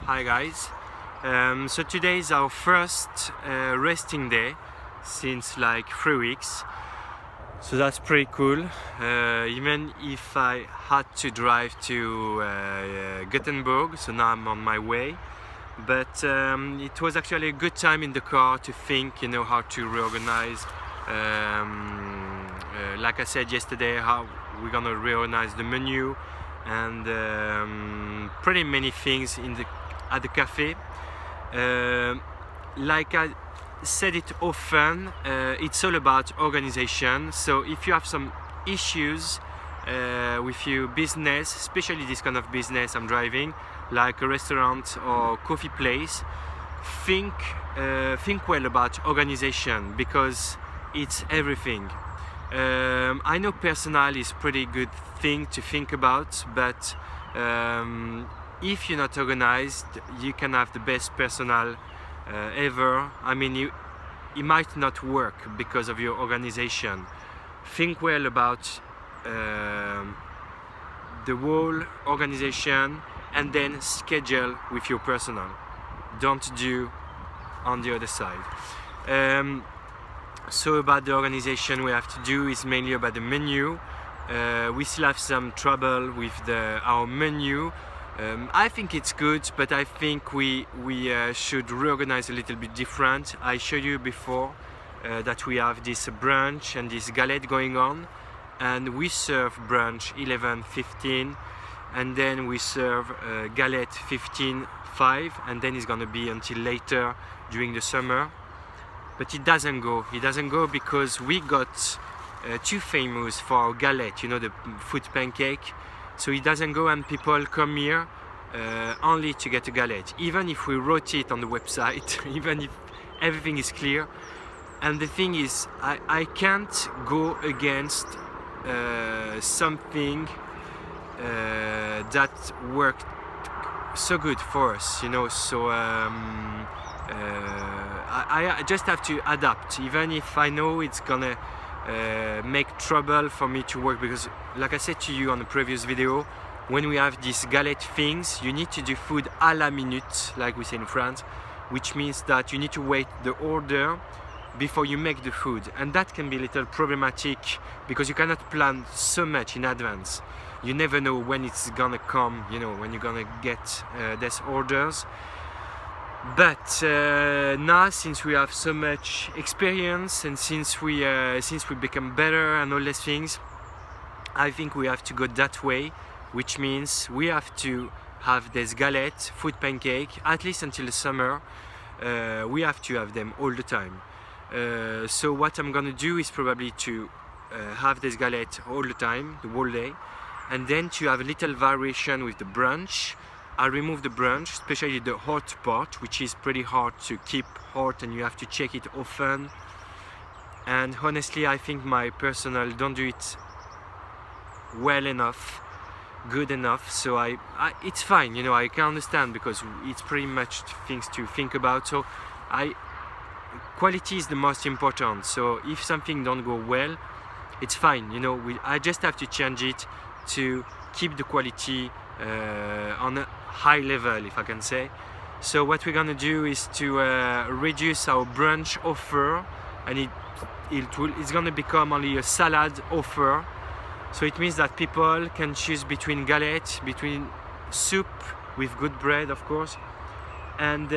Hi guys. So today is our first resting day since like 3 weeks. So that's pretty cool. Even if I had to drive to Gothenburg, so now I'm on my way. But it was actually a good time in the car to think, how to reorganize. Like I said yesterday, how we're gonna reorganize the menu and pretty many things at the cafe. Like I said it often, it's all about organization. So if you have some issues with your business, especially this kind of business I'm driving, like a restaurant or coffee place, think well about organization, because it's everything. I know personal is pretty good thing to think about, but if you're not organized, you can have the best personal ever. I mean, it might not work because of your organization. Think well about the whole organization and then schedule with your personal. Don't do on the other side. So about the organization we have to do is mainly about the menu. We still have some trouble with our menu. I think it's good, but I think we should reorganize a little bit different. I showed you before that we have this brunch and this galette going on, and we serve brunch 11:15, and then we serve galette 15:05, and then it's gonna be until later during the summer. But it doesn't go because we got too famous for our galette, the food pancake. So it doesn't go, and people come here only to get a galette, even if we wrote it on the website, even if everything is clear. And the thing is, I can't go against something that worked so good for us, so I just have to adapt, even if I know it's gonna make trouble for me to work, because like I said to you on the previous video, when we have these galette things, you need to do food à la minute, like we say in France, which means that you need to wait the order before you make the food, and that can be a little problematic because you cannot plan so much in advance. You never know when it's gonna come, when you're gonna get these orders. But now, since we have so much experience and since we become better and all these things, I think we have to go that way, which means we have to have this galette, food pancake, at least until the summer. We have to have them all the time. So what I'm gonna do is probably to have this galette all the time, the whole day, and then to have a little variation with the brunch. I remove the brunch, especially the hot part, which is pretty hard to keep hot and you have to check it often. And honestly, I think my personal don't do it well enough, good enough. So it's fine, I can understand, because it's pretty much things to think about. So quality is the most important. So if something don't go well, it's fine, I just have to change it to keep the quality on a high level, if I can say. So what we're gonna do is to reduce our brunch offer, and it's gonna become only a salad offer. So it means that people can choose between galette, between soup with good bread, of course, and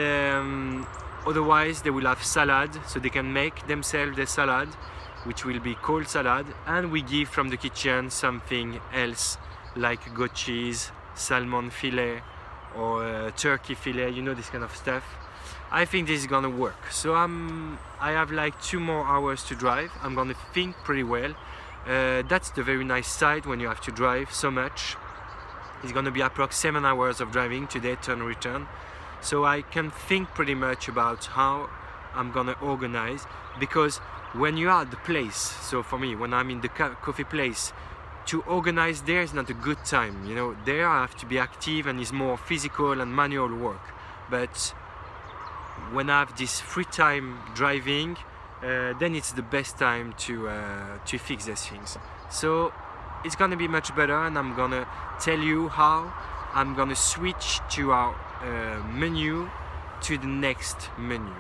otherwise they will have salad, so they can make themselves the salad, which will be cold salad, and we give from the kitchen something else like goat cheese, salmon fillet, or turkey fillet, this kind of stuff. I think this is gonna work. So I have like 2 more hours to drive. I'm gonna think pretty well. That's the very nice side when you have to drive so much. It's gonna be approx 7 hours of driving today, turn return. So I can think pretty much about how I'm gonna organize, because when you are at the place, so for me, when I'm in the coffee place, to organize there is not a good time, there I have to be active and it's more physical and manual work. But when I have this free time driving, then it's the best time to fix these things. So it's gonna be much better, and I'm gonna tell you how I'm gonna switch to our menu to the next menu.